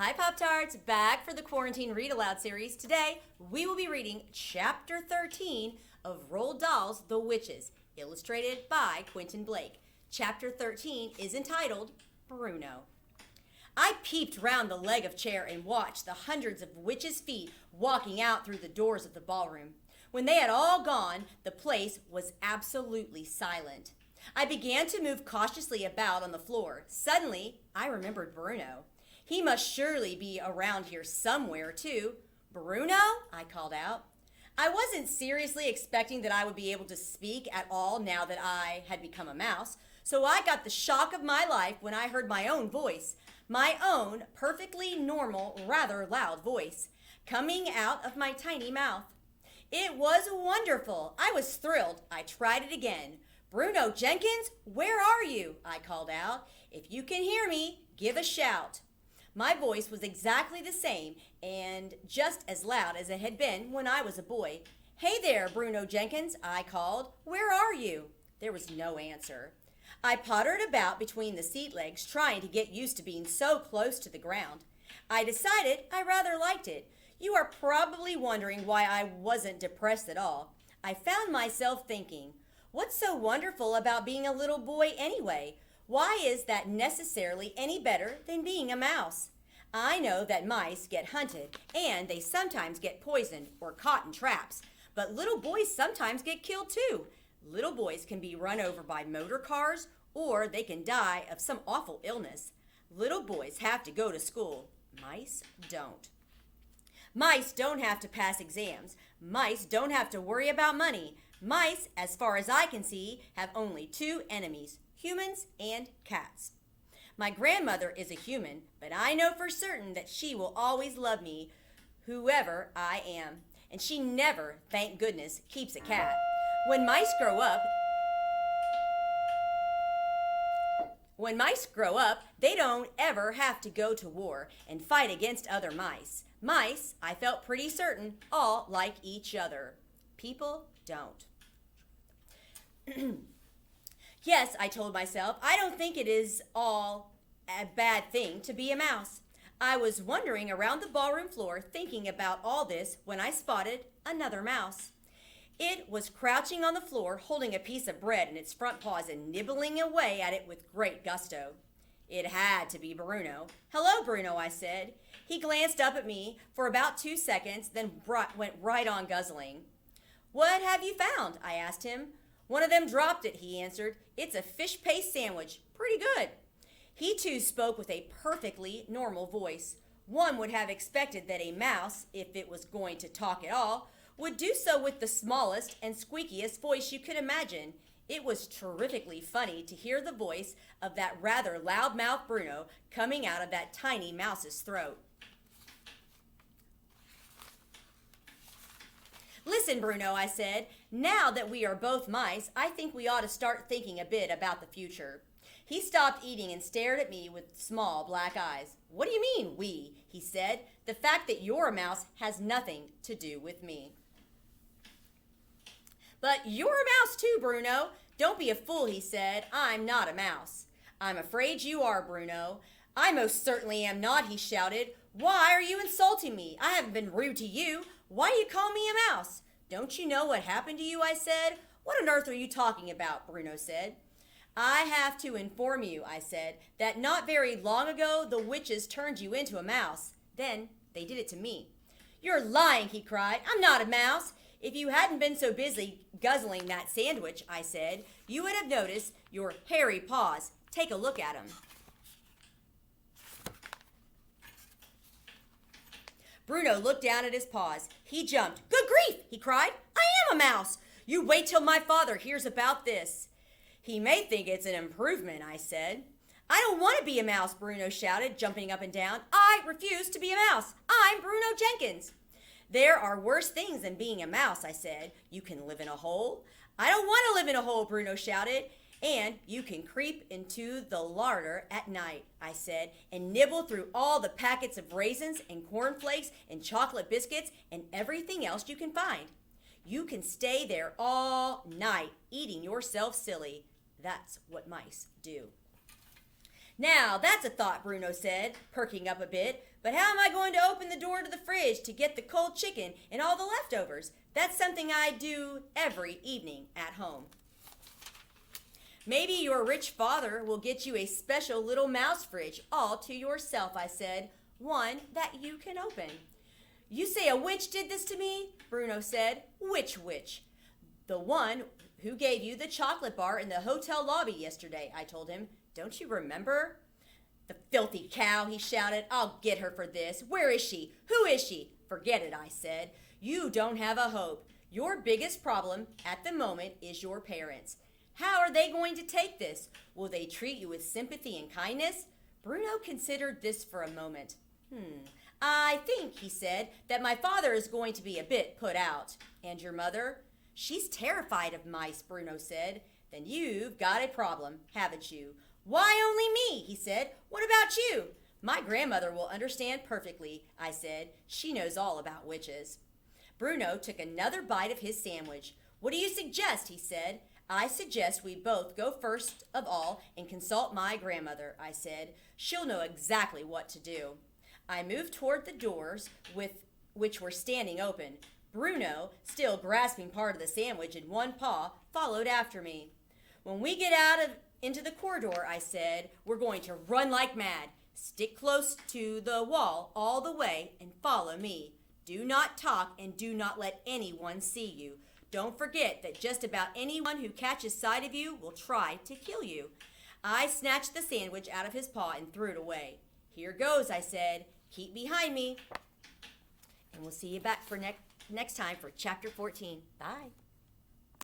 Hi, Pop-Tarts! Back for the Quarantine Read Aloud series. Today, we will be reading Chapter 13 of Roald Dahl's The Witches, illustrated by Quentin Blake. Chapter 13 is entitled Bruno. I peeped round the leg of chair and watched the hundreds of witches' feet walking out through the doors of the ballroom. When they had all gone, the place was absolutely silent. I began to move cautiously about on the floor. Suddenly, I remembered Bruno. He must surely be around here somewhere, too. Bruno? I called out. I wasn't seriously expecting that I would be able to speak at all now that I had become a mouse, so I got the shock of my life when I heard my own voice, my own perfectly normal, rather loud voice, coming out of my tiny mouth. It was wonderful. I was thrilled. I tried it again. Bruno Jenkins, where are you? I called out. If you can hear me, give a shout. My voice was exactly the same and just as loud as it had been when I was a boy. Hey there, Bruno Jenkins, I called. Where are you? There was no answer. I pottered about between the seat legs, trying to get used to being so close to the ground. I decided I rather liked it. You are probably wondering why I wasn't depressed at all. I found myself thinking, what's so wonderful about being a little boy anyway? Why is that necessarily any better than being a mouse? I know that mice get hunted and they sometimes get poisoned or caught in traps, but little boys sometimes get killed too. Little boys can be run over by motor cars or they can die of some awful illness. Little boys have to go to school. Mice don't. Mice don't have to pass exams. Mice don't have to worry about money. Mice, as far as I can see, have only two enemies, humans and cats. My grandmother is a human, but I know for certain that she will always love me, whoever I am. And she never, thank goodness, keeps a cat. When mice grow up, they don't ever have to go to war and fight against other mice. Mice, I felt pretty certain, all like each other. People don't. Yes, I told myself, I don't think it is all a bad thing to be a mouse. I was wandering around the ballroom floor thinking about all this when I spotted another mouse. It was crouching on the floor, holding a piece of bread in its front paws and nibbling away at it with great gusto. It had to be Bruno. Hello, Bruno, I said. He glanced up at me for about 2 seconds, then went right on guzzling. What have you found? I asked him. One of them dropped it, he answered. It's a fish paste sandwich. Pretty good. He too spoke with a perfectly normal voice. One would have expected that a mouse, if it was going to talk at all, would do so with the smallest and squeakiest voice you could imagine. It was terrifically funny to hear the voice of that rather loud-mouthed Bruno coming out of that tiny mouse's throat. Listen, Bruno, I said, now that we are both mice, I think we ought to start thinking a bit about the future. He stopped eating and stared at me with small black eyes. What do you mean, we? He said. The fact that you're a mouse has nothing to do with me. But you're a mouse too, Bruno. Don't be a fool, he said. I'm not a mouse. I'm afraid you are, Bruno. I most certainly am not, he shouted. Why are you insulting me? I haven't been rude to you. Why do you call me a mouse? Don't you know what happened to you, I said. What on earth are you talking about, Bruno said. I have to inform you, I said, that not very long ago the witches turned you into a mouse. Then they did it to me. You're lying, he cried. I'm not a mouse. If you hadn't been so busy guzzling that sandwich, I said, you would have noticed your hairy paws. Take a look at them. Bruno looked down at his paws. He jumped. Good grief, he cried. I am a mouse. You wait till my father hears about this. He may think it's an improvement, I said. I don't want to be a mouse, Bruno shouted, jumping up and down. I refuse to be a mouse. I'm Bruno Jenkins. There are worse things than being a mouse, I said. You can live in a hole. I don't want to live in a hole, Bruno shouted. And you can creep into the larder at night, I said, and nibble through all the packets of raisins and cornflakes and chocolate biscuits and everything else you can find. You can stay there all night eating yourself silly. That's what mice do. Now, that's a thought, Bruno said, perking up a bit. But how am I going to open the door to the fridge to get the cold chicken and all the leftovers? That's something I do every evening at home. Maybe your rich father will get you a special little mouse fridge all to yourself, I said. One that you can open. You say a witch did this to me? Bruno said. Which witch? The one who gave you the chocolate bar in the hotel lobby yesterday, I told him. Don't you remember? The filthy cow, he shouted. I'll get her for this. Where is she? Who is she? Forget it, I said. You don't have a hope. Your biggest problem at the moment is your parents. How are they going to take this? Will they treat you with sympathy and kindness? Bruno considered this for a moment. I think, he said, that my father is going to be a bit put out. And your mother? She's terrified of mice, Bruno said. Then you've got a problem, haven't you? Why only me? He said. What about you? My grandmother will understand perfectly, I said. She knows all about witches. Bruno took another bite of his sandwich. What do you suggest? He said. I suggest we both go first of all and consult my grandmother, I said. She'll know exactly what to do. I moved toward the doors which were standing open. Bruno, still grasping part of the sandwich in one paw, followed after me. When we get into the corridor, I said, we're going to run like mad. Stick close to the wall all the way and follow me. Do not talk and do not let anyone see you. Don't forget that just about anyone who catches sight of you will try to kill you. I snatched the sandwich out of his paw and threw it away. Here goes, I said. Keep behind me. And we'll see you back for next time for Chapter 14. Bye.